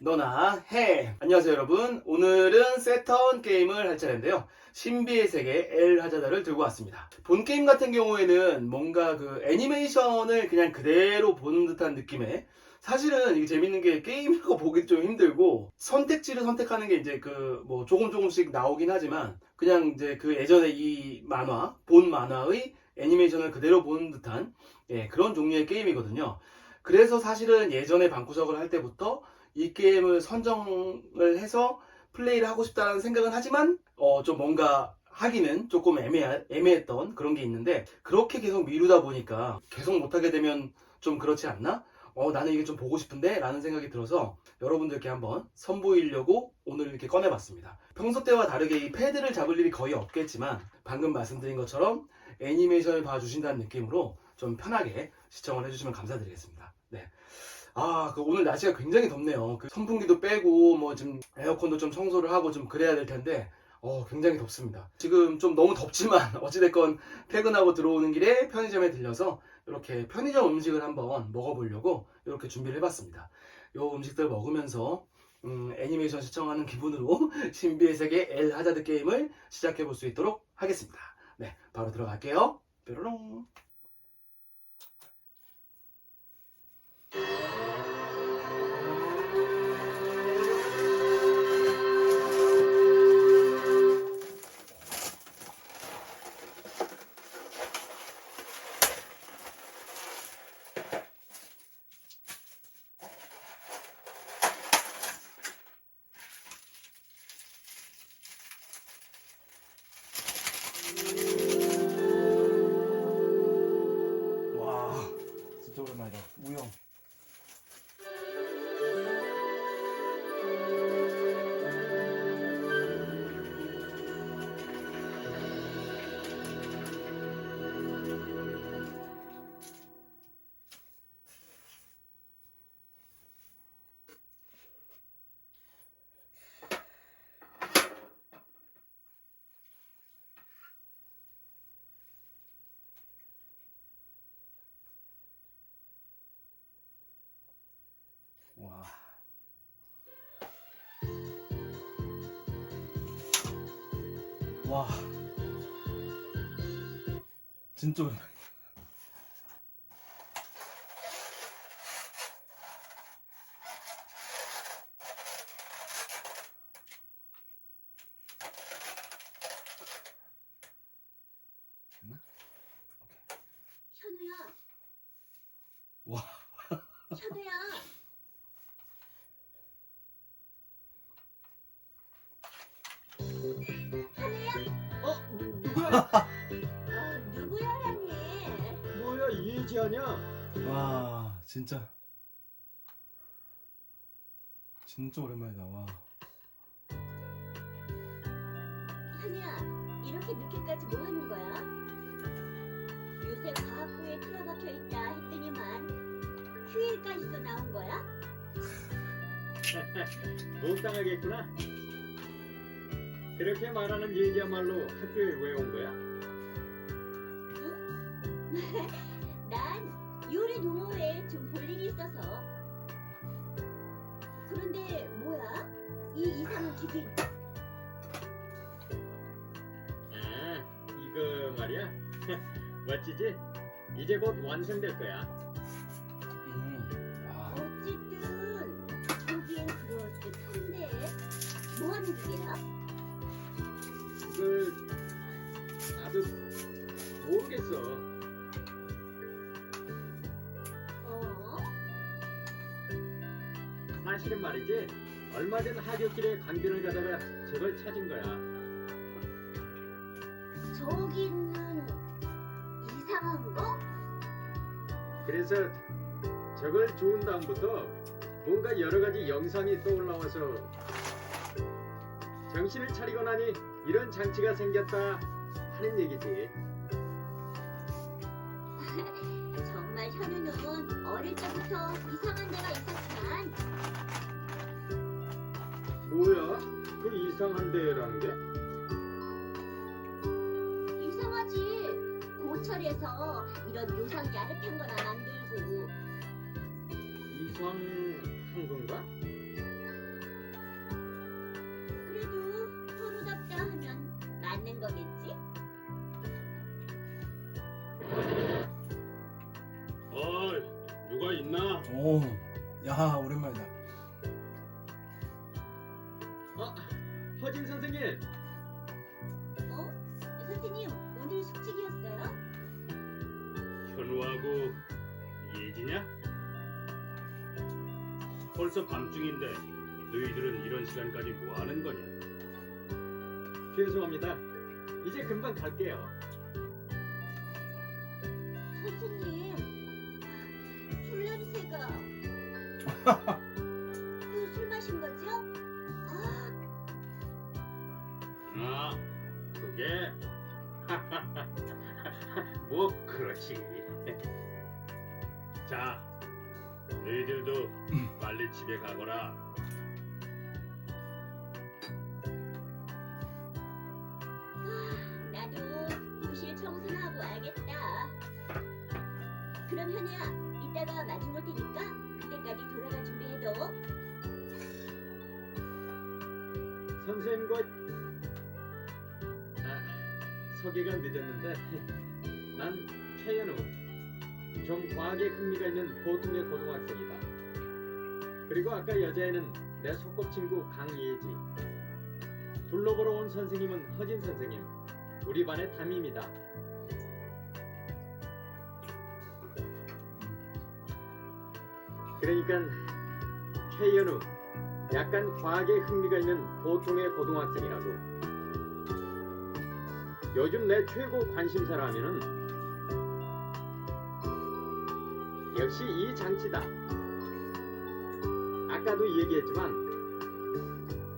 너나 해. 안녕하세요 여러분. 오늘은 세턴 게임을 할 차례인데요. 신비의 세계 엘 하자다를 들고 왔습니다. 본 게임 같은 경우에는 뭔가 그 애니메이션을 그냥 그대로 보는 듯한 느낌의, 사실은 이게 재밌는 게 게임이라고 보기 좀 힘들고 선택지를 선택하는 게 이제 그 뭐 조금씩 나오긴 하지만 그냥 이제 그 예전에 이 만화 본 만화의 애니메이션을 그대로 보는 듯한 그런 종류의 게임이거든요. 그래서 사실은 예전에 방구석을 할 때부터 이 게임을 선정을 해서 플레이를 하고 싶다는 생각은 하지만 좀 뭔가 하기는 조금 애매했던 그런 게 있는데, 그렇게 계속 미루다 보니까 계속 못하게 되면 좀 그렇지 않나? 나는 이게 좀 보고 싶은데 라는 생각이 들어서 여러분들께 한번 선보이려고 오늘 이렇게 꺼내봤습니다. 평소 때와 다르게 이 패드를 잡을 일이 거의 없겠지만 방금 말씀드린 것처럼 애니메이션을 봐주신다는 느낌으로 좀 편하게 시청을 해주시면 감사드리겠습니다. 네. 그 오늘 날씨가 굉장히 덥네요. 그 선풍기도 빼고 뭐 지금 에어컨도 좀 청소를 하고 좀 그래야 될 텐데 굉장히 덥습니다. 지금 좀 너무 덥지만 어찌됐건 퇴근하고 들어오는 길에 편의점에 들려서 이렇게 편의점 음식을 한번 먹어보려고 이렇게 준비를 해봤습니다. 요 음식들 먹으면서 애니메이션 시청하는 기분으로 신비의 세계 엘 하자드 게임을 시작해 볼 수 있도록 하겠습니다. 네, 바로 들어갈게요. 뾰로롱. 와, 진짜 오랜만이다. 우영. 와. 와. 진짜 오랜만이다. 됐나? 현우야, 와. 현우야. 누구야? 누구야라니? 뭐야 이해지 아냐? 와, 진짜 오랜만이다. 와. 현우야, 이렇게 늦게까지 뭐 하는 거야? 요새 과학부에 틀어박혀 있다 했더니만 휴일까지도 나온 거야? 못 당하겠구나. 그렇게 말하는 예지야말로 학교에 왜 온 거야? 난 요리 동호회에 좀 볼 일이 있어서. 그런데 뭐야? 이 이상한 기계. 아, 이거 말이야. 멋지지? 이제 곧 완성될 거야. 와. 어쨌든 보기엔 그럴듯한데 뭐 하는 기계야? 그걸 나도 모르겠어. 사실은 말이지. 얼마 전 하굣길에 강변을 가다가 저걸 찾은 거야. 저기 있는 이상한 거? 그래서 저걸 주운 다음부터 뭔가 여러 가지 영상이 떠올라와서 정신을 차리고 나니 이런 장치가 생겼다 하는 얘기지. 정말 현우는 어릴 때부터 이상한 데가 있었지만 뭐야? 그 이상한 데라는 게? 이상하지. 고철에서 이런 요상 야릇한 거나 만들고. 이상한 건가? 있는 거겠지? 어이, 누가 있나? 오, 야 오랜만이다. 허진 선생님. 선생님, 오늘 숙직이었어요? 현우하고 예지냐? 벌써 밤중인데 너희들은 이런 시간까지 뭐 하는 거냐? 죄송합니다. 이제 금방 갈게요. 선생님, 술 냄새가. 또 술 마신 거죠? 아, 그게 뭐 그렇지. 자, 너희들도 빨리 집에 가거라. 나도 부실 청소나 하고 와야겠다. 그럼 현우야, 이따가 마중 올 테니까 그때까지 돌아갈 준비해둬. 선생님과 서기가 늦었는데 난 최현우, 좀 과학에 흥미가 있는 보통의 고등학생이다. 그리고 아까 여자애는 내 소꿉친구 강예지. 둘러보러 온 선생님은 허진 선생님, 우리 반의 담임이다. 그러니까 최현우, 약간 과학에 흥미가 있는 보통의 고등학생이라고. 요즘 내 최고 관심사라면은 역시 이 장치다. 아까도 얘기했지만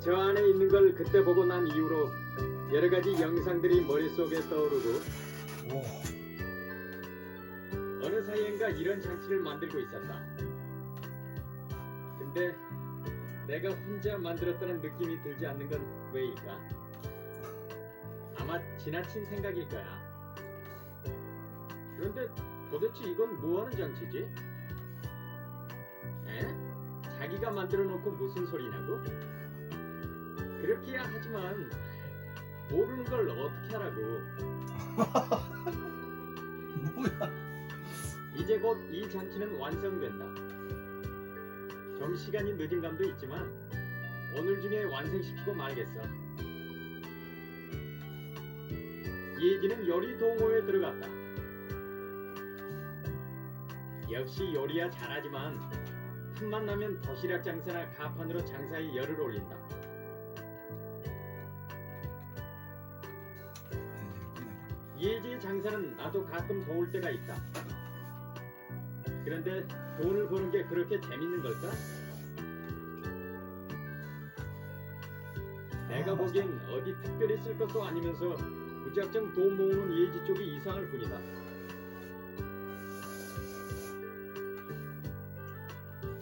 저 안에 있는 걸 그때 보고 난 이후로 여러 가지 영상들이 머릿속에 떠오르고 오, 어느 사이엔가 이런 장치를 만들고 있었다. 근데 내가 혼자 만들었다는 느낌이 들지 않는 건 왜일까? 아마 지나친 생각일 거야. 그런데 도대체 이건 뭐하는 장치지? 에? 자기가 만들어 놓고 무슨 소리냐고? 그렇게야 하지만 모르는 걸 어떻게 하라고. 뭐야? 이제 곧 이 장치는 완성된다. 좀 시간이 늦은 감도 있지만 오늘 중에 완성시키고 말겠어. 예지는 요리 동호회에 들어갔다. 역시 요리야 잘하지만 틈만 나면 도시락 장사나 가판으로 장사에 열을 올린다. 예지의 장사는 나도 가끔 도울 때가 있다. 그런데 돈을 버는 게 그렇게 재밌는 걸까? 내가 보기엔 어디 특별히 쓸 것도 아니면서 무작정 돈 모으는 예지 쪽이 이상할 뿐이다.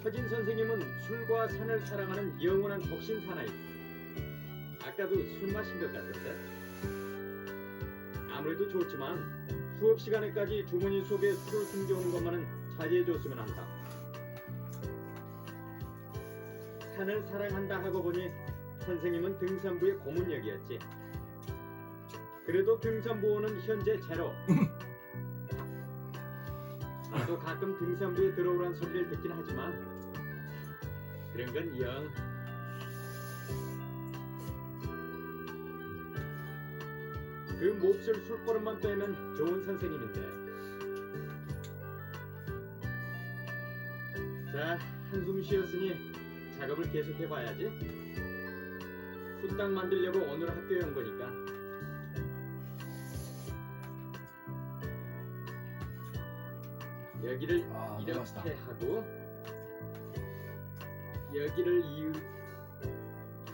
허진 선생님은 술과 산을 사랑하는 영원한 독신 사나이. 아까도 술 마신 것 같은데? 아무래도 좋지만 수업 시간에까지 주머니 속에 술을 숨겨오는 것만은 자제해줬으면 한다. 산을 사랑한다 하고 보니 선생님은 등산부의 고문역이었지. 그래도 등산부호는 현재 제로. 나도 가끔 등산부에 들어오란 소리를 듣긴 하지만 그런 건 영. 그 몹쓸 술버릇만 빼면 좋은 선생님인데. 자, 한숨 쉬었으니 작업을 계속해봐야지. 후딱 만들려고 오늘 학교에 온 거니까. 여기를 너무 이렇게 맛있다. 하고 여기를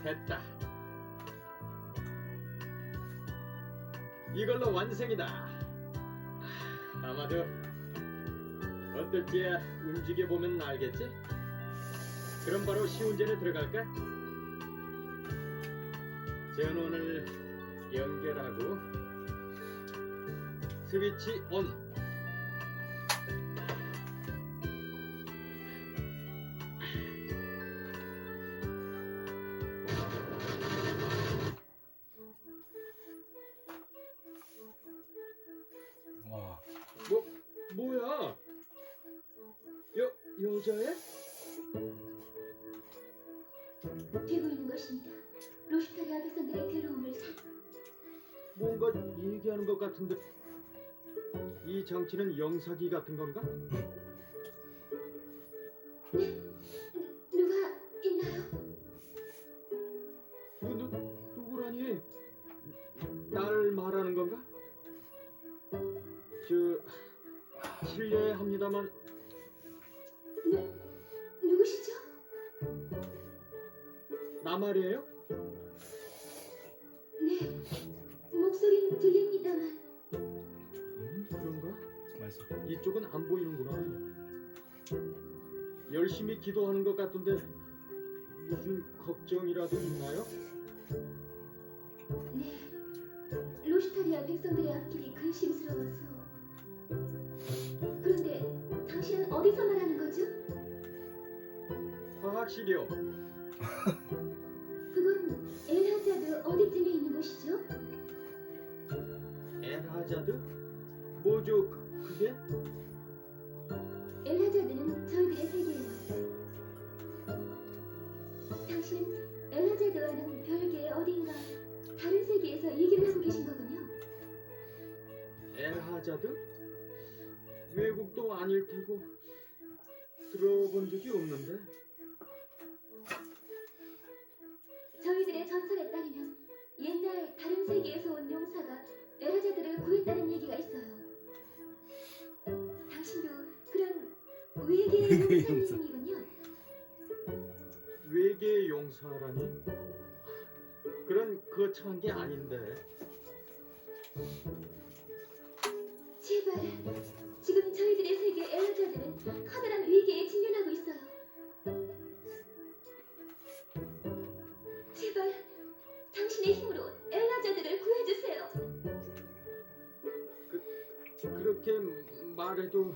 됐다. 이걸로 완성이다. 아마도 어떨지 움직여보면 알겠지? 그럼 바로 시운전에 들어갈까? 전원을 연결하고 스위치 온. 여자애? 되고 있는 것입니다. 로시타리아 백성들의 괴로움을 뭔가 얘기하는 것 같은데 이 장치는 영사기 같은 건가? 누가 있나요? 누구라니? 날 말하는 건가? 실례합니다만 누구시죠? 나 말이에요? 네, 목소리는 들립니다만 그런가? 말씀. 이쪽은 안 보이는구나. 열심히 기도하는 것 같은데 무슨 걱정이라도 있나요? 네, 로시타리아 백성들의 앞길이 근심스러워서. 그런데 당신은 어디서 말하는 거죠? 화학실이요. 그건 엘하자드 어디쯤에 있는 곳이죠? 엘하자드? 뭐죠? 그게? 엘하자드는 저희들의 세계예요. 당신은 엘하자드와는 별개의 어딘가 다른 세계에서 얘기를 하고 계신 거군요. 엘하자드? 외국도 아닐 테고 들어본 적이 없는데. 저희들의 전설에 따르면 옛날 다른 세계에서 온 용사가 엘하자드를 구했다는 얘기가 있어요. 당신도 그런 외계의 용사님이군요. 외계 용사라니? 그런 거창한 게 아닌데. 제발, 지금 저희들의 세계 엘하자드는 커다란 위기에 직면하고 있어요. 제발, 당신의 힘으로 엘하자드를 구해주세요. 그렇게 말해도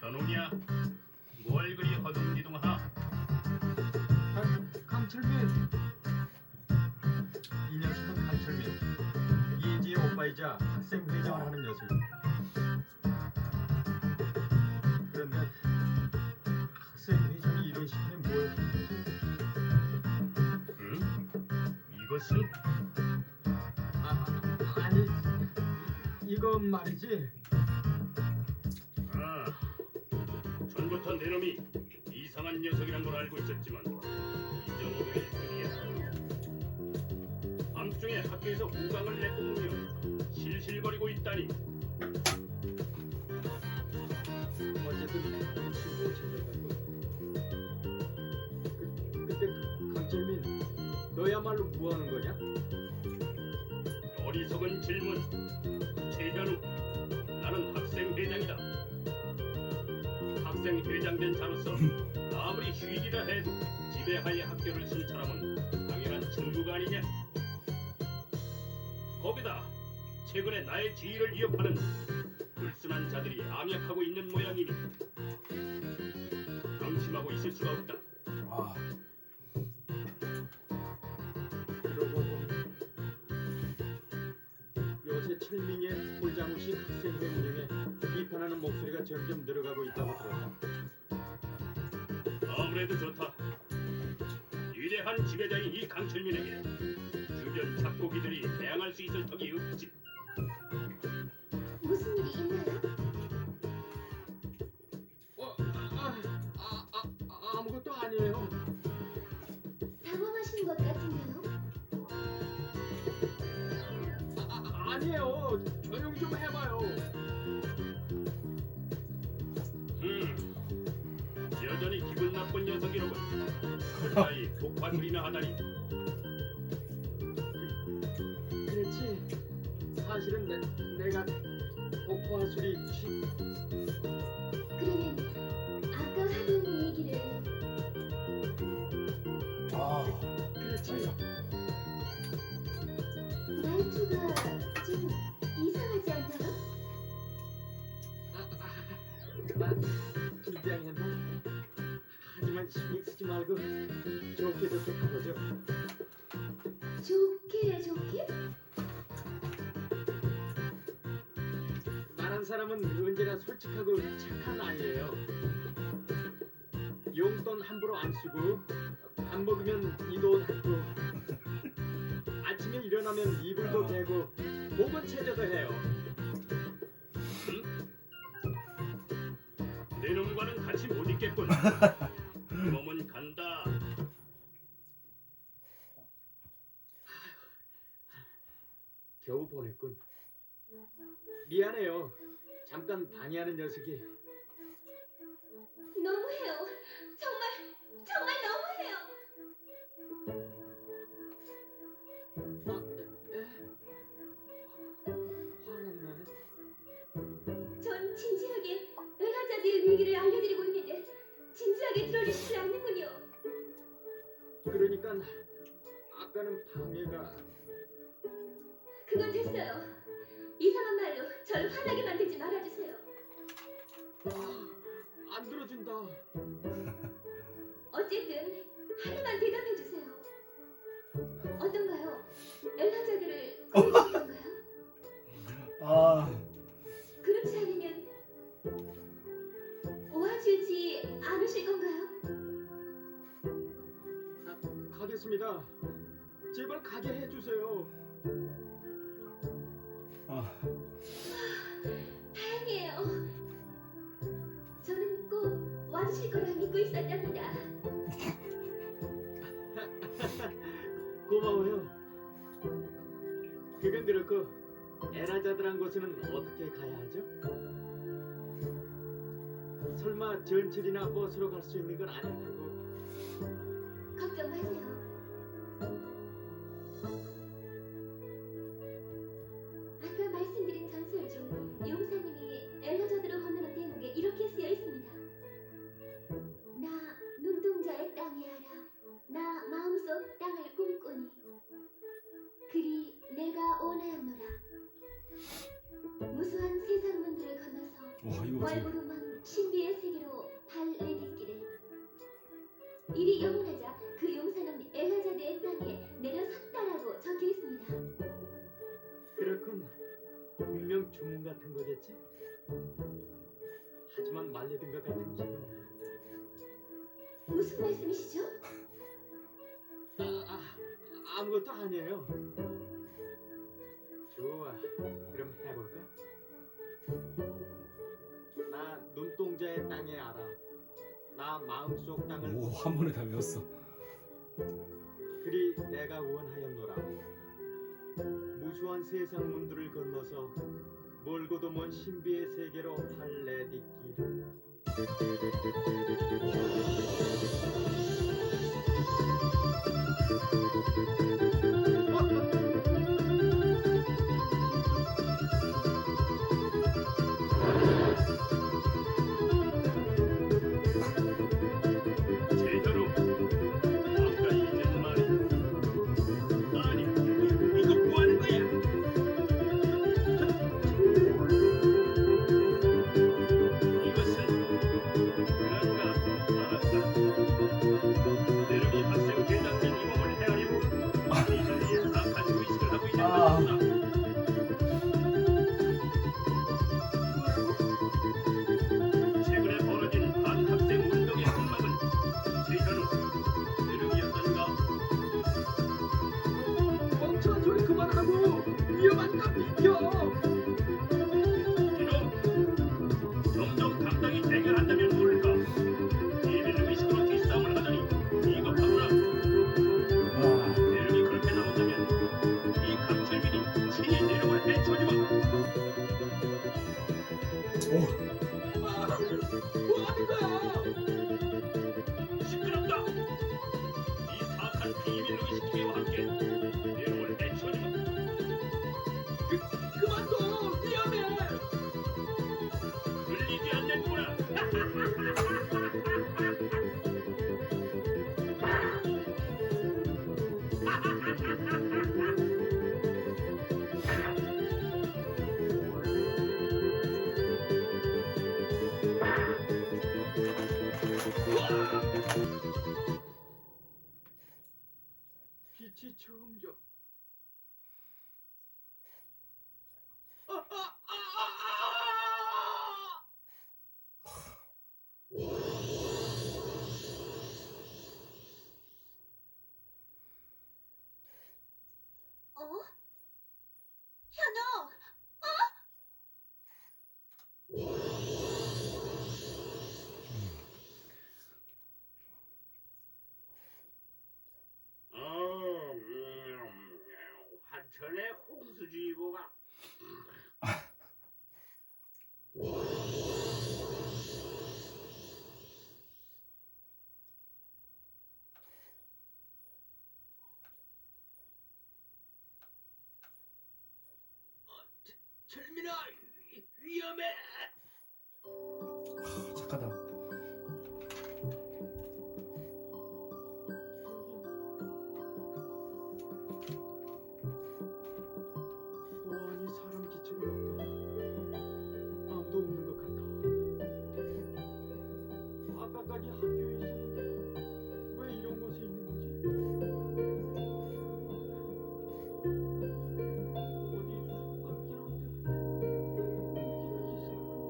현웅이야, 뭘 그리 허둥지둥하나? 강철민. 이 녀석은 강철민. 이지의 오빠이자 학생 회장을 하는 녀석. 그런데 학생 회장이 이런 시간에 뭘 하는 거지? 응? 이것은 아니 이건 말이지. 아, 전부터 내 놈이 이상한 녀석이란 걸 알고 있었지만 잊어먹을 뿐이야. 밤중에 학교에서 후광을 내뿜으며 실실거리고 있다니. 어쨌든 친구 챙겨가고. 근데 강철민, 너야말로 뭐 하는 거냐? 어리석은 질문. 최현우, 나는 학생 회장이다. 학생 회장된 자로서 아무리 휴일이라 해도 지배하에 학교를 쓴 사람은 당연한 친구가 아니냐. 거기다 최근에 나의 지위를 위협하는 불순한 자들이 암약하고 있는 모양이니 방심하고 있을 수가 없다. 아, 그러고 보니 요새 철민이의 홀장우식 학생회 운영에 비판하는 목소리가 점점 늘어가고 있다고 들었다. 아무래도 좋다. 위대한 지배자인 이 강철민에게 주변 잡고기들이 대항할 수 있을 턱이 없지. 무슨 일이 있나요? 아무것도 아니에요. 당황하신 것 같은데요? 아니에요. 조용 좀 해봐요. 여전히 기분 나쁜 녀석이로군. 그 사이 독화술이나 하다니. 그렇지. 사실은 내가 독화술이 그러면 아까 하던 얘기를 아, 그렇지. 말투가 좀 이상하지 않나요? 나 긴장했나? 하지만 신경 쓰지 말고 좋게 좋게 가보죠. 좋게 좋게? 말한 사람은 언제나 솔직하고 착한 아이예요. 용돈 함부로 안 쓰고 밥 먹으면 이도 닦고 아침에 일어나면 이불도 개고 목은 체조도 해요. 내 놈과는 같이 못 있겠군. 몸은 간다. 겨우 보냈군. 미안해요. 잠깐 방해하는 녀석이. 너무해요. 정말 정말 너무해요. 화났네. 전 진지하게 엘하자드의 위기를 알려드리고 있는데 진지하게 들어주시지 않는군요. 그러니까 아까는 방해가. 그건 됐어요. 이상한 말로 절 화나게 만들지 말아주세요. 안 들어준다. 어쨌든 하나만 대답해주세요. 어떤가요? 엘하자드를 구해주실 건가요? 아, 그렇지 않으면 도와주지 않으실 건가요? 가겠습니다. 제발 가게 해주세요. 아, 다행이에요. 저는 꼭 와주실 거라 믿고 있었답니다. 고마워요. 그건 그렇고 에라자드란 곳에는 어떻게 가야 하죠? 설마 전철이나 버스로 갈 수 있는 건 아닐 테고. 걱정 마세요. 아까 말씀드린 전설 중 용사님이 엘러저드로 건너는 대목에 이렇게 쓰여 있습니다. 나 눈동자의 땅에 알아. 나 마음속 땅을 꿈꾸니. 그리 내가 원하였노라. 무수한 세상 문들을 건너서 와 이거 어떻게? 월부름한 신비의 세계로 발 내딛기를. 일이 영원하자 그 용사는 엘하자드의 땅에 내려섰다라고 적혀 있습니다. 그렇군. 분명 주문 같은 거겠지? 하지만 말려든 것 같은 기분. 무슨 말씀이시죠? 아무것도 아니에요. 좋아, 그럼 해볼까? 나 눈동자의 땅에 알아. 나 마음속 땅을 오, 한 번에 다 외웠어. 그리 내가 원하였노라. 무수한 세상 문들을 건너서 멀고도 먼 신비의 세계로 발 내딛기를. 제대로 아까 이젠 말이 아니 이거 뭐하는 거야? 이것은 그런가 알았다. 내름이 학생 대장된 이 몸을 헤아리고 이들이 악한 의식을 하고 있는 것이구나. 최근에 벌어진 반학생 운동의 흑막은 제현우 내름이었던가. 멍청한 소리 그만하고 위험하니까 비켜. 이놈 점점 당당히 대결한다면 모를까. 비밀 의식으로 뒷싸움을 하다니 비겁하구나. 와, 내름이 그렇게 나온다면 이 강철민이 친히 내름을 해쳐주마. 오, 뭐 하는 거야? 시끄럽다. 이 사악한 비밀 의식기와 함께 내름을 해쳐주마. 그만둬. 위험해. 들리지 않는구나. 빛이 점점 어? 현우! 환천의 홍수주의보가 철민아 위험해. 착하다. 보안이 사람 기척은 없다. 아무도 없는 것 같아. 아까까지 학교에 있었는데 왜 이런 곳에 있는 거지? 어디 숲 같긴 한데 분위기가 이상한데.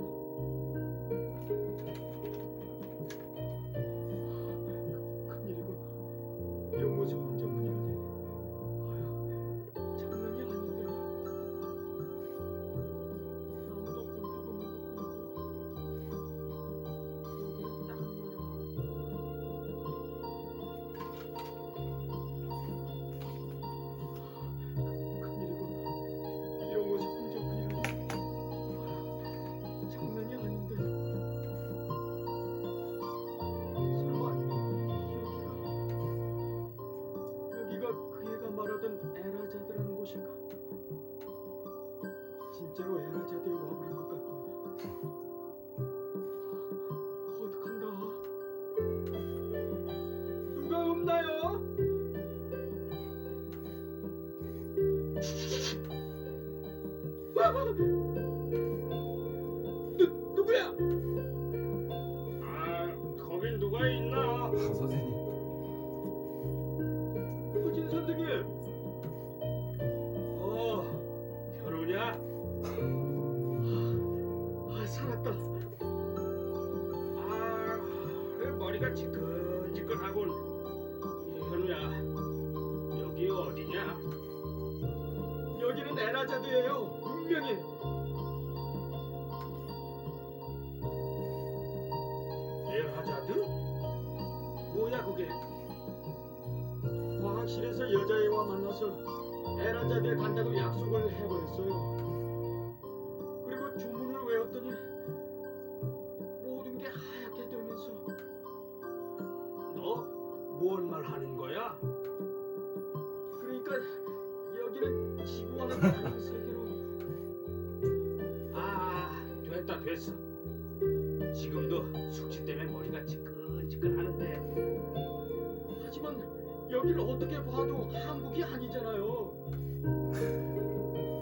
큰일이구나. 이런 곳에 혼자뿐이라니. 아야, 장난이 아닌데. 아무도 본 적 없는 것 뿐이고 여기는 다른 나라. 큰일이구나. 이런 곳에 혼자뿐이라니. 아야, 장난이 아닌데. 설마 여기가 그 애가 말하던 에라자드라는 곳인가? 진짜로 에라자드에 와버린 것 같군. 어떡한다. 누가 없나요? 누구야? 거긴 누가 있나? 선생님. 허진 선생님. 현우냐? 살았다. 왜 머리가 지끈지끈하군. 현우야, 여기 어디냐? 여기는 에라자드예요. 분명히. 에라자드? 뭐야 그게? 과학실에서 여자애와 만나서 에라자드에 간다고 약속을 해버렸어요. 그리고 주문을 외웠더니 모든 게 하얗게 되면서. 너? 뭔 말 하는 거야? 그러니까 여기는 지구와는 다른 세계로. 됐어. 지금도 숙취 때문에 머리가 지끈지끈하는데. 하지만 여기를 어떻게 봐도 한국이 아니잖아요.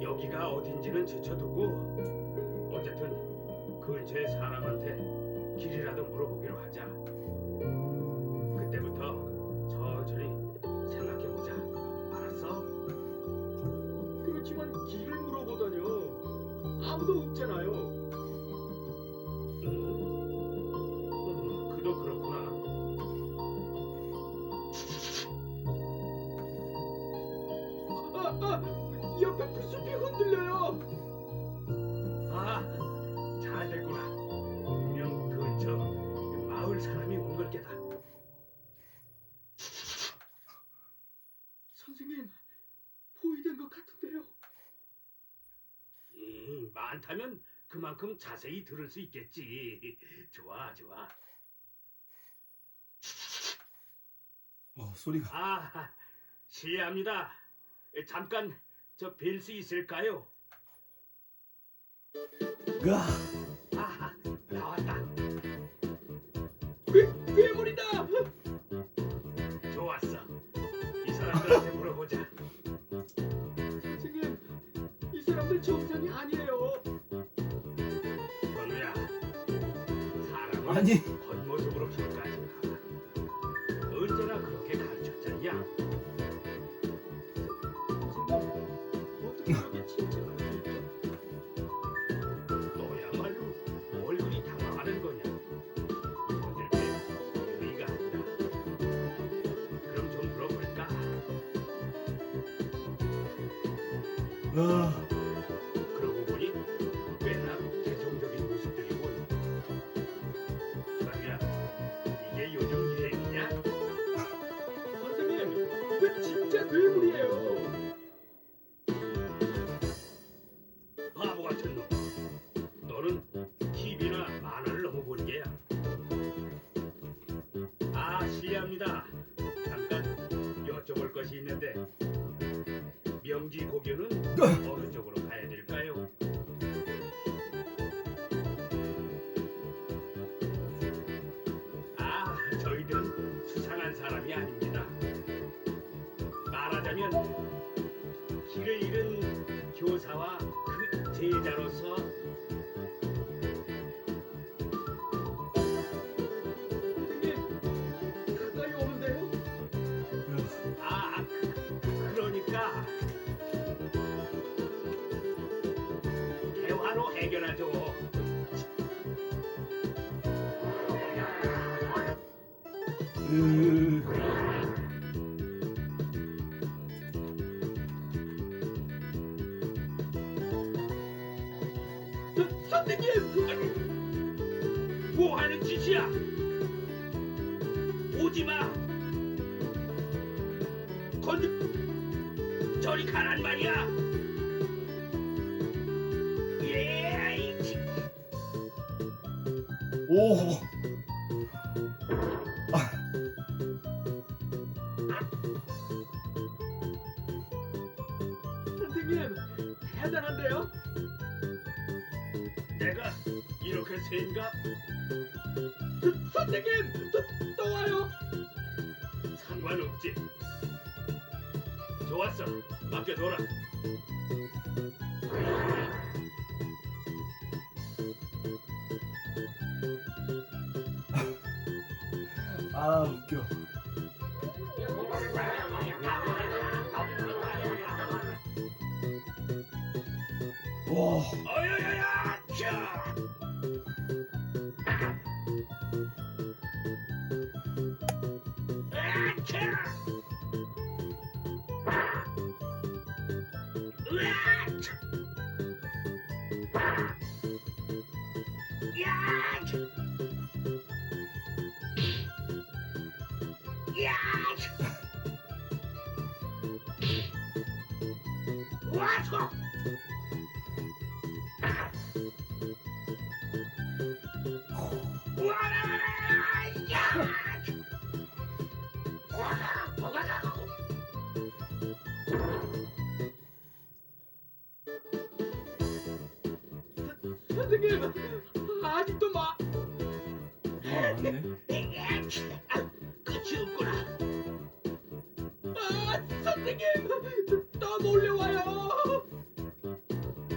여기가 어딘지는 제쳐두고 어쨌든 근처에 사람한테 길이라도 물어보기로 하자. 그때부터 천천히 생각해보자. 알았어? 그렇지만 길을 물어보다뇨. 아무도 없잖아요. 그도 그렇구나. 옆에 그 숲이 흔들려요. 잘 됐구나. 분명 근처 마을 사람이 온 걸 게다. 선생님, 포위된 것 같은데요. 많다면 그만큼 자세히 들을 수 있겠지. 좋아. 소리가. 실례합니다. 잠깐 저 뵐 수 있을까요? 으아. 나왔다. 괴물이다. 좋았어. 이 사람들한테 물어보자. 선생님, 이 사람들 정상이 아니에요. 건우야, 사람은 아니. 겉모습으로 평가하지 마. 언제나 그렇게 가르쳤잖냐. 아, 그러고 보니 꽤나 개성적인 모습들이군. 자기야, 이게 요즘 유행이냐? 선생님, 이거 진짜 괴물이에요. 바보 같은 놈. 너는 TV나 만화를 너무 본 게야. 아, 실례합니다. 잠깐 여쭤볼 것이 있는데 명지 고교는 어느 쪽으로 가야 될까요? 아, 저희들은 수상한 사람이 아닙니다. 말하자면 길을 잃은 교사와 그 제자로서 선생님, 가까이 오는데요? 그러니까 대화로 해결하죠. 선생님! 뭐 하는 짓이야? 오지 마. 저리 가란 말이야. 예. 오. 선생님, 대단한데요? 내가 이렇게 센가? 선생님, 또 와요? 상관없지. 좋았어. 맡겨둬라. 아, 웃겨. 와. 어여여야! 차! 아차! 으아차! 야차! 야차! 와서! 와라라라! 야차! 선생님, 아직도 맞네. 끝이 없구나. 선생님, 또 몰려와요.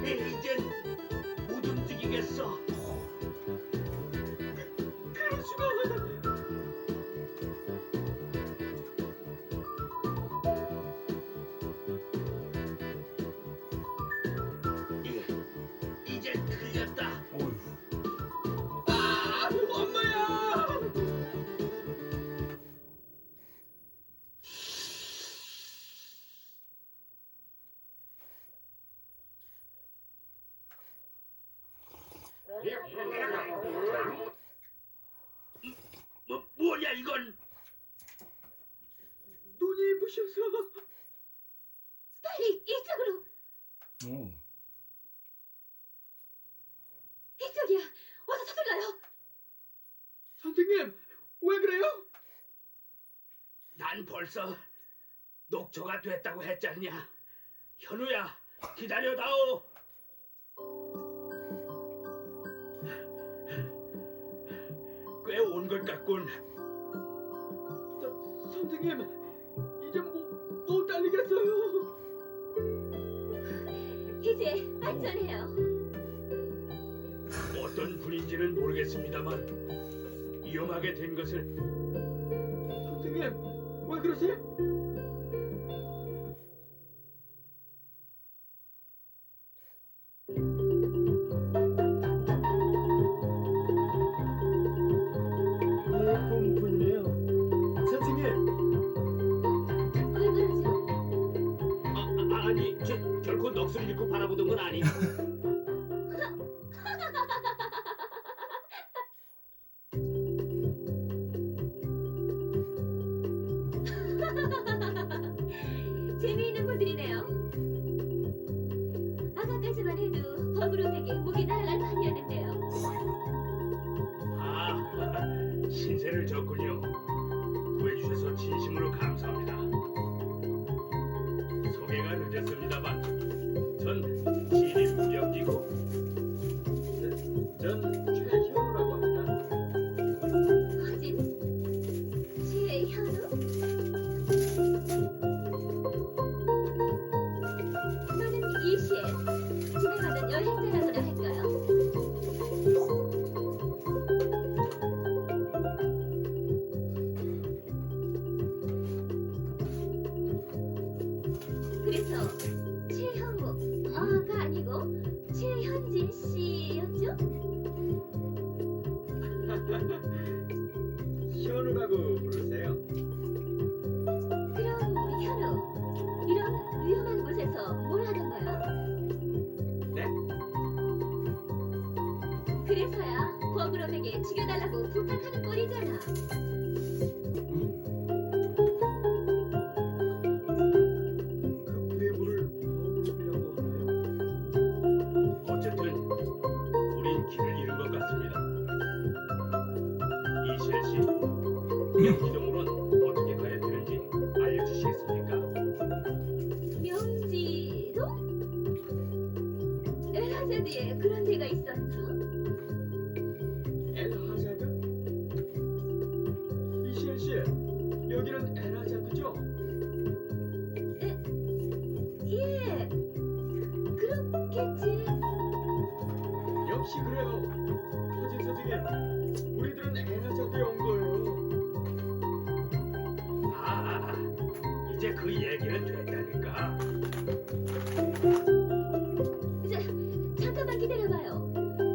이젠 못 움직이겠어. 그럴 수가. 이제 틀렸다. 어휴. 엄마야. 뭐냐 이건? 눈이 부셔서. 빨리 이쪽으로. 오. 이쪽이야. 어서 서둘러요. 선생님, 왜 그래요? 난 벌써 녹초가 됐다고 했잖냐. 현우야, 기다려다오. 꽤 온 것 같군. 선생님, 이제 못 달리겠어요. 이제 안전해요. 어떤 분인지는 모르겠습니다만 위험하게 된 것을 선생님, 왜 그러세요? 예쁜 분이네요. 선생님, 왜 그러죠? 아니 결코 넋을 잃고 피해를 졌군요. 구해주셔서 진심으로 감사합니다. 소개가 늦었습니다만 전 신입 무역이고 전 최현우라고 합니다. 허진, 최현우? 너는 이시엘, 지나가던 여행자라고나 할까요? 그래서 최형우가 아니고 최현진 씨였죠? 현우라고 부르세요. 그럼 현우, 이런 위험한 곳에서 뭘 하던 거야? 네? 그래서야 버그럼에게 죽여달라고 부탁하는 꼴이잖아. 그 괴물을 버그럼이라고 하나요? 어쨌든 우린 길을 잃은 것 같습니다. 이시엘 씨, 명지동으로는 어떻게 가야 되는지 알려주시겠습니까? 명지도? 엘하자드에 그런 데가 있었나? 엘하자드? 이시엘 씨, 여기는 엘하자드죠? 예, 그렇겠지. 역시 그래요. 허진 선생님, 우리들은 엘하자드에 온 거예요. 이제 그 얘기는 됐다니까. 잠깐만 기다려봐요.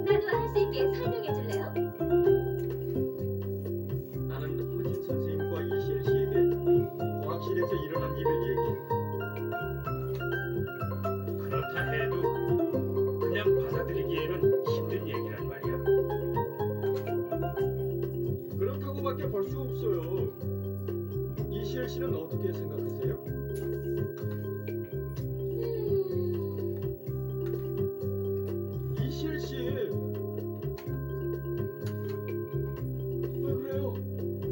나도 알 수 있게 설명해 줄래요? 나는 허진 선생님과 이시엘 씨에게 과학실에서 일어난 일을 얘기해. 그렇다 해도 그냥 받아들이기에는 힘든 얘기란 말이야. 그렇다고밖에 볼 수 없어요. 이시엘 씨는 어떻게 생각하세요? 이시엘 씨, 왜 그래요?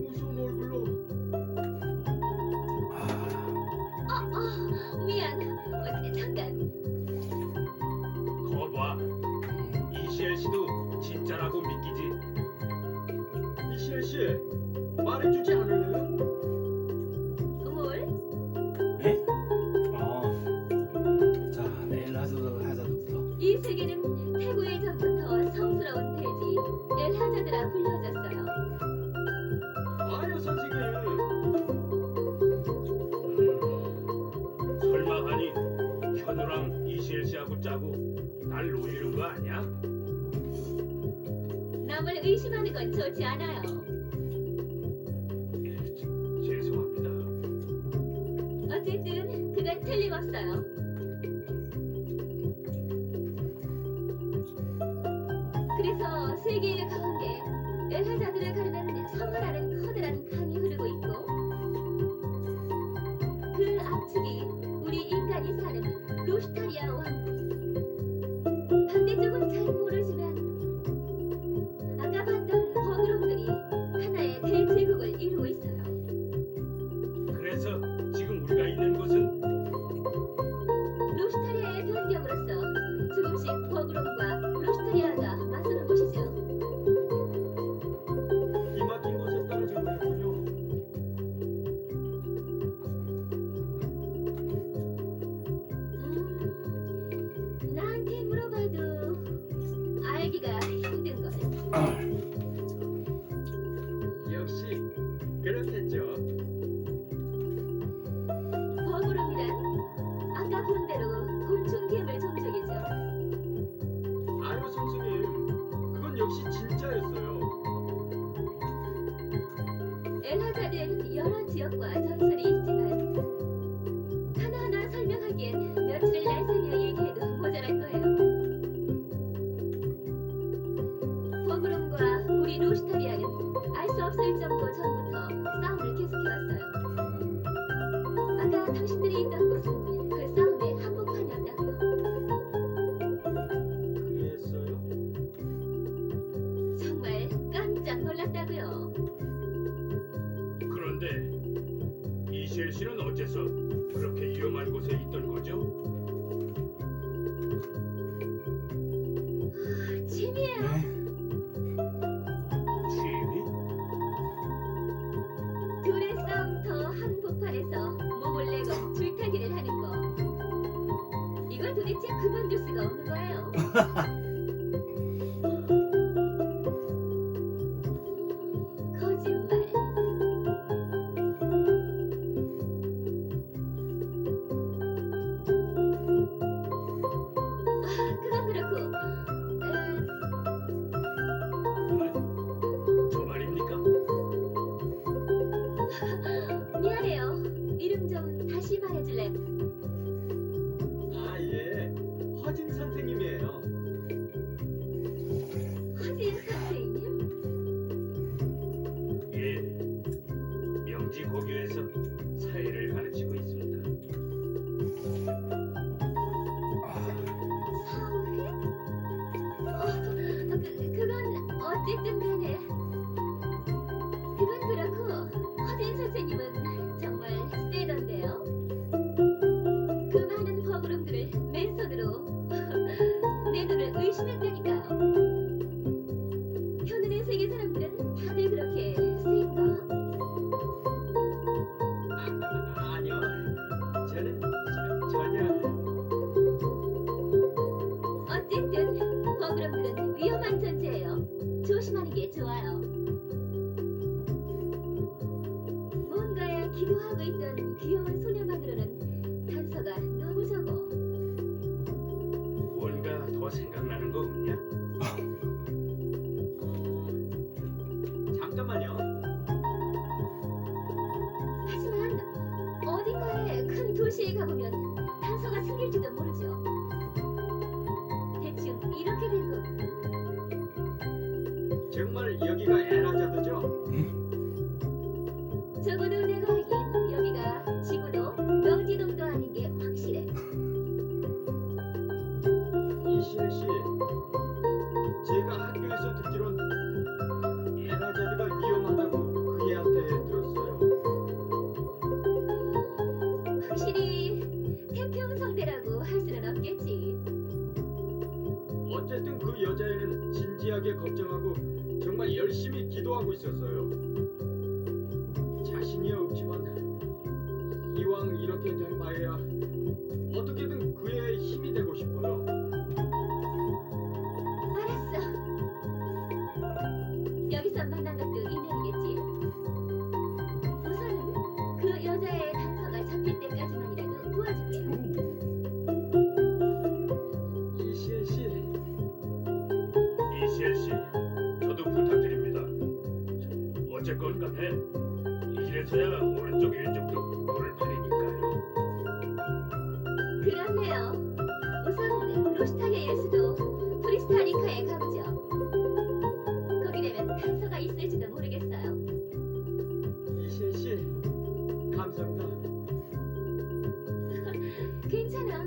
무서운 얼굴로. 미안. 잠깐. 거봐, 이시엘 씨도 진짜라고 믿기지. 이시엘 씨, 말해주지 않을래요? 뭘? 예? 자, 엘하자드부터. 이 세계는 태고 예전부터 성스러운 돼지 엘하자드라 불려졌어요. 아니요, 선생님. 설마 하니 현우랑 이시엘 씨하고 짜고 날 놀리는 거 아니야? 남을 의심하는 건 좋지 않아요. 죄송합니다. 어쨌든 그건 틀림없어요. 그래서 세계의 가운데 엘하자드를 가르는 성화라는 커다란 강이 흐르고 있고 그 앞측이 우리 인간이 사는 로슈타리아 왕국. 반대쪽은 잘 모르지만 아까 봤던 버그롬들이 하나의 대제국을 이루고 있어요. 그래서 지금 우리가 있는 곳은 로슈타리아의 변경으로서 조금씩 버그롬과 로슈타리아가 맞서는 곳이죠. 기막힌 곳에 떨어져 있군요. 나한테 물어봐도 알기가 힘든 걸. 역시 그렇겠죠. 버그롬이란 아까 본 대로 곤충 괴물 종족이죠. 아유, 선생님, 그건 역시 진짜였어요. 엘하자드에는 여러 지역과 전설이 있지만 하나하나 설명하기엔 며칠을 날새며 얘기해도 모자랄 거예요. 버그롬과 우리 로슈타리아는 알 수 없을 정도 전부터 싸움을 계속해왔어요. 아까 당신들이 있던 곳은 그 싸움의 한복판이었다고요. 그랬어요? 정말 깜짝 놀랐다고요. 당신은 어째서 그렇게 위험한 곳에 있던 거죠? 취미예요. 취미? 둘의 싸움터 한복판에서 몸을 내고 줄타기를 하는 거. 이걸 도대체 그만둘 수가 없는 거예요. 거짓말. 그건 그렇고, 저 말입니까? 미안해요. 이름 좀 다시 말해줄래? 아, 예. 허진 선생님이에요. 허진 선생님? 예. 명지 고교에서 사회를 가르치고 있습니다. 사회? 그건 어쨌든 간에. 그건 그렇고, 허진 선생님은 정말 세던데요. 그 많은 버그룸들을 맨손으로 내 눈을 의심했다니까요. 현은의 세계 사람들은 다들 그렇게 센가? 아니요. 저는 전혀. 어쨌든 버그룸들은 위험한 존재예요. 조심하는 게 좋아요. 뭔가에 기도하고 있던 귀여운 소녀만으로는 단서가 너무 적어. 뭔가 더 생각나는 거 없냐? 잠깐만요. 하지만 어딘가에 큰 도시에 가보면 단서가 생길지도 모르죠. 대충 이렇게 된 거. 정말 여기가 에라자드죠? 적어도 내가 알기엔 여기가 지구도 명지동도 아닌 게 확실해. 이시엘 씨, 제가 학교에서 듣기론 에라자드가 위험하다고 그 애한테 들었어요. 확실히 태평성대라고 할 수는 없겠지. 어쨌든 그 여자애는 진지하게 걱정하고 정말 열심히 기도하고 있었어요. 자신이 없지만 이왕 이렇게 된 바에야 어떻게든 그 애의 힘이 되고 싶어요. 알았어. 여기서 만난 것도 인연이겠지. 우선은 그 여자의 단서가 잡힐 때까지만이라도 도와줄게. 이시엘 씨, 이시엘 씨, 저도 부탁드립니다. 어쨌건 간에 이래서야 오른쪽 왼쪽도 오른팔이니까요. 그렇네요. 우선 로스타의 예수도 프리스타리카에 가보죠. 거기 되면 단서가 있을지도 모르겠어요. 이시엘 씨, 감사합니다. 괜찮아.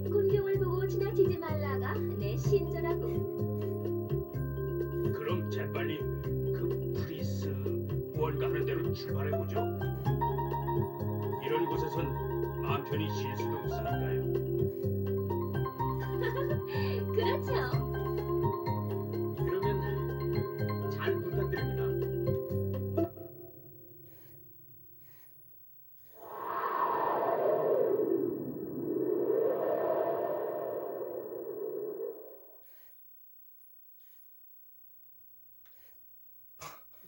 곤경을 보고 지나치지 말라가 내 신조라고. 그럼 재빨리 그 프리스 뭔가 하는 대로 출발해보죠. 이런 곳에선 마음 편히 쉴 수도 없으니까요. 그렇죠. 그러면 잘 부탁드립니다.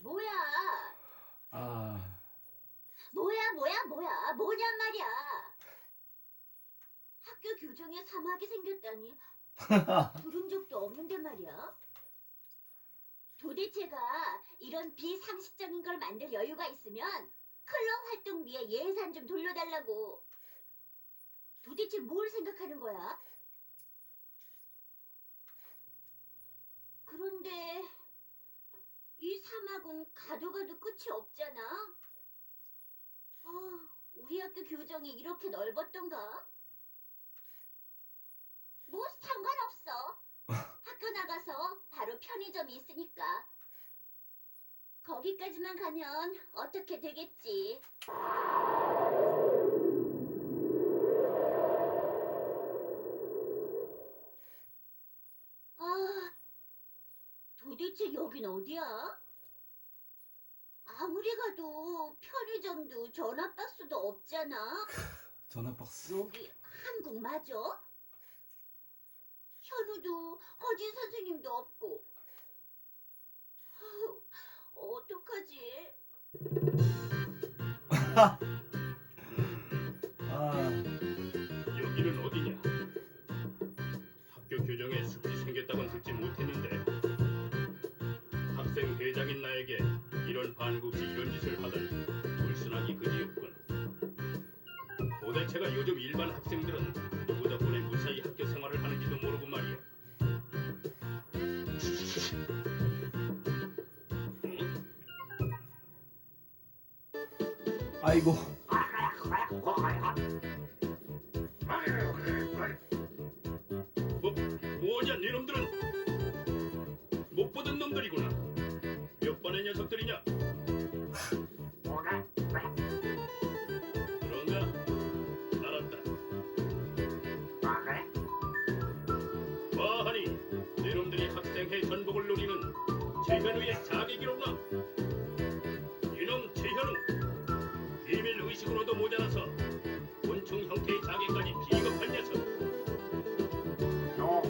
뭐야? 아, 뭐냔 말이야. 학교 교정에 사막이 생겼다니 들은 적도 없는데 말이야. 도대체가 이런 비상식적인 걸 만들 여유가 있으면 클럽 활동비에 예산 좀 돌려달라고. 도대체 뭘 생각하는 거야? 그런데 이 사막은 가도 가도 끝이 없잖아. 우리 학교 교정이 이렇게 넓었던가? 뭐 상관없어. 학교 나가서 바로 편의점이 있으니까. 거기까지만 가면 어떻게 되겠지? 아, 도대체 여긴 어디야? 아무리 가도 편의점도 전화박스도 없잖아. 전화박스. 여기 한국 맞아? 현우도 허진 선생님도 없고. 아우, 어떡하지? 아, 여기는 어디냐? 학교 교정에 숲이 생겼다곤 듣지 못했는데 학생 회장인 나에게 이런 반급시 이런 짓을 하다니 불순하기 그지없군. 도대체가 요즘 일반 학생들은 누구 덕분에 무사히 학교 생활을 하는지도 모르고 말이야. 응? 아이고. 뭐냐 니놈들은? 못 보던 놈들이구나. 몇 번의 녀석들이냐? 그런가? 알았다. 와하니 니놈들이 학생회 전복을 노리는 최현우의 자객이로구나. 이놈 최현우 비밀 의식으로도 모자라서 곤충 형태의 자객까지 비겁한 녀석. 너.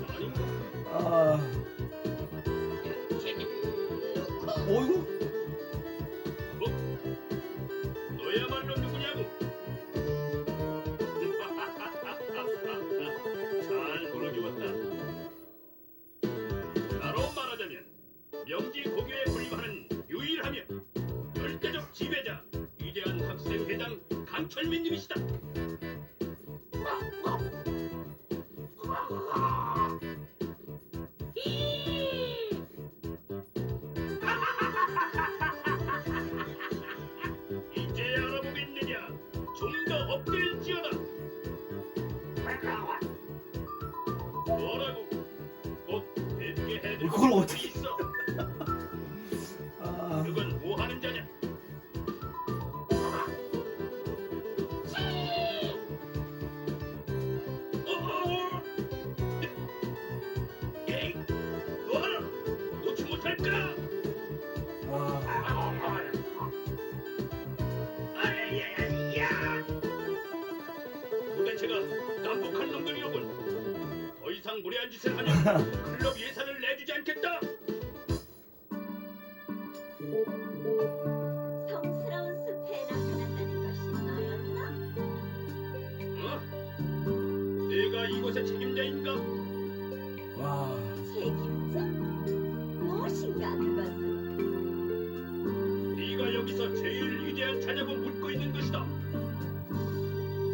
아닌가? 아. 어이구. 너야말로 누구냐고? 잘 불러주었다. 나로 말하자면 명지고교에 불과하는 유일하며 절대적 지배자 위대한 학생회장 강철민님이시다. 이제 알아보겠느냐? 좀 더 엎드릴지어다. 뭐라고? 곧 뵙게 해줄 그걸 것이 어떻게- 있어. 아, 그건 뭐 하는 자냐? 에이, 너하라 놓지 못할까? 아, 아야야야! 도대체가 난폭한 놈들이로군. 더 이상 무례한 짓을 하면 클럽 예산을 내주지 않겠다. 성스러운 숲에 나타났다는 것이 너였나? 어? 내가 이곳의 책임자인가? 와, 책임져? 무엇인가 그것은? 네가 여기서 제일 위대한 자냐고 묻고 있는 것이다.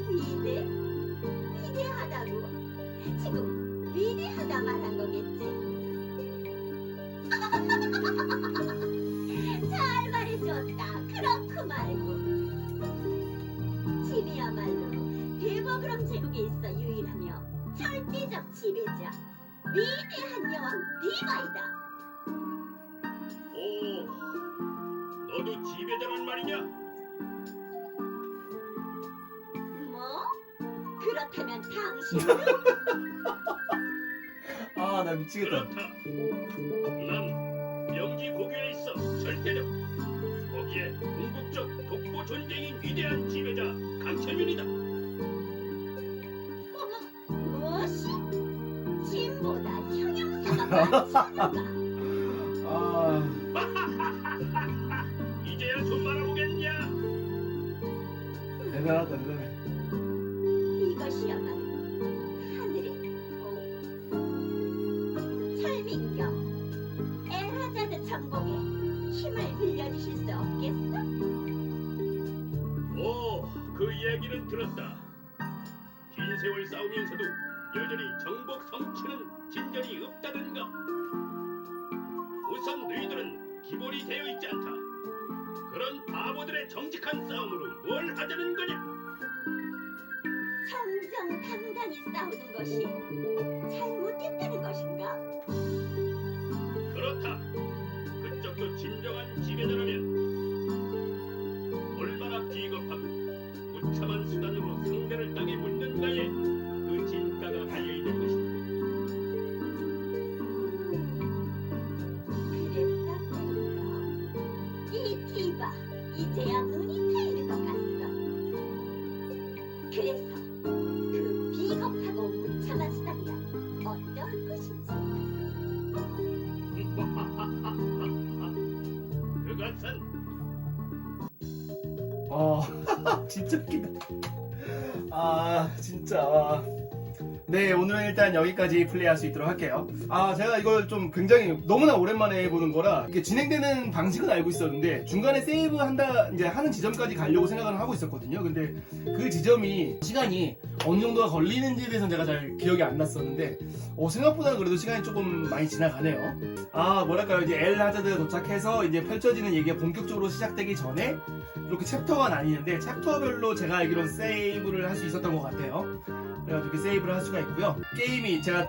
위대? 위대하다고? 지금 위대하다 말한 거겠지? 잘 말해줬다. 그렇고 말고. 짐이야말로 대버그럼 제국에 있어 유일하며 절대적 지배자. 위대한 여왕 디바이다. 오, 너도 지배자란 말이냐? 뭐? 그렇다면 당신은? 아, 나 미치겠다. 그렇다. 난 명지고교에 있어 절대적. 거기에 궁극적 독보 존재인 위대한 지배자 강철민이다. 무엇이? 짐보다 형용사가 많지않은가? 아, 이제야 좀 말아보겠냐? 대단하다, 대단해. 이것이야말로 하늘의 철민경 에라자드 전복에 힘을 빌려주실 수 없겠어? 오, 그 이야기는 들었다. 긴 세월 싸우면서도 여전히 정복 성취는 진전이 없다던가. 우선 너희들은 기본이 되어 있지 않다. 그런 바보들의 정직한 싸움으로 뭘 하자는 거냐? 정정당당히 싸우는 것이 잘못됐다는 것인가? 진짜 웃기다. 아 진짜. 네, 오늘은 일단 여기까지 플레이할 수 있도록 할게요. 아, 제가 이걸 좀 굉장히 너무나 오랜만에 해보는 거라 이렇게 진행되는 방식은 알고 있었는데 중간에 세이브 한다 이제 하는 지점까지 가려고 생각을 하고 있었거든요. 근데 그 지점이 시간이 어느 정도가 걸리는지에 대해서는 제가 잘 기억이 안 났었는데 생각보다 그래도 시간이 조금 많이 지나가네요. 아, 뭐랄까요, 이제 엘 하자드에 도착해서 이제 펼쳐지는 얘기가 본격적으로 시작되기 전에 이렇게 챕터가 나뉘는데 챕터별로 제가 알기로는 세이브를 할 수 있었던 것 같아요. 그래가지고 이렇게 세이브를 할 수가 있고요. 게임이 제가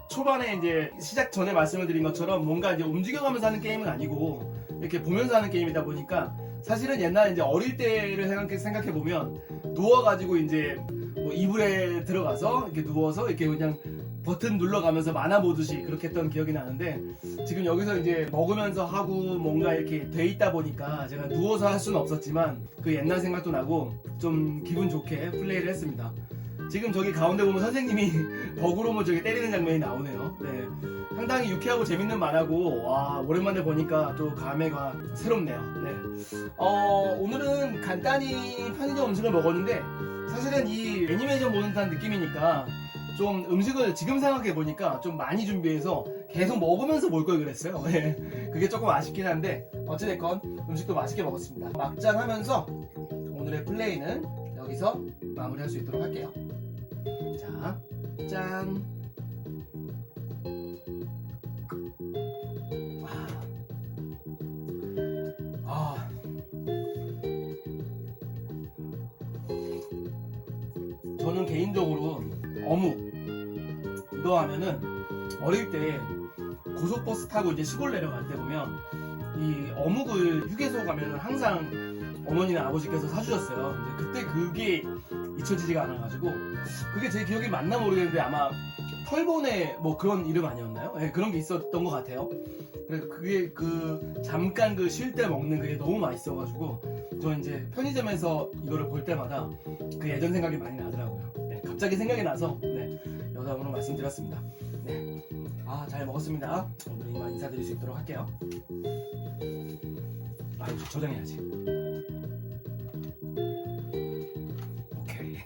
초반에 이제 시작 전에 말씀을 드린 것처럼 뭔가 이제 움직여가면서 하는 게임은 아니고 이렇게 보면서 하는 게임이다 보니까 사실은 옛날에 이제 어릴 때를 생각해 보면 누워가지고 이제 뭐 이불에 들어가서 이렇게 누워서 이렇게 그냥 버튼 눌러가면서 만화 보듯이 그렇게 했던 기억이 나는데 지금 여기서 이제 먹으면서 하고 뭔가 이렇게 돼 있다 보니까 제가 누워서 할 수는 없었지만 그 옛날 생각도 나고 좀 기분 좋게 플레이를 했습니다. 지금 저기 가운데 보면 선생님이 버그로모 저기 때리는 장면이 나오네요. 네, 상당히 유쾌하고 재밌는 만화고 와 오랜만에 보니까 또 감회가 새롭네요. 네, 오늘은 간단히 편의점 음식을 먹었는데 사실은 이 애니메이션 보는 듯한 느낌이니까 좀 음식을 지금 생각해 보니까 좀 많이 준비해서 계속 먹으면서 볼 걸 그랬어요. 네, 그게 조금 아쉽긴 한데 어찌됐건 음식도 맛있게 먹었습니다. 막장 하면서 오늘의 플레이는 여기서 마무리할 수 있도록 할게요. 자, 짠. 저는 개인적으로 어묵 이거 하면은 어릴 때 고속버스 타고 이제 시골 내려갈 때 보면 이 어묵을 휴게소 가면은 항상 어머니나 아버지께서 사주셨어요. 이제 그때 그게 잊혀지지가 않아가지고 그게 제 기억이 맞나 모르겠는데 아마 털보네 뭐 그런 이름 아니었나요? 네, 그런 게 있었던 것 같아요. 그래서 그게 그 잠깐 그 쉴 때 먹는 그게 너무 맛있어가지고 저 이제 편의점에서 이거를 볼 때마다 그 예전 생각이 많이 나더라고요. 네, 갑자기 생각이 나서 네, 여담으로 말씀드렸습니다. 네, 잘 먹었습니다. 오늘 이만 인사드릴 수 있도록 할게요. 이거 저장해야지. 오케이.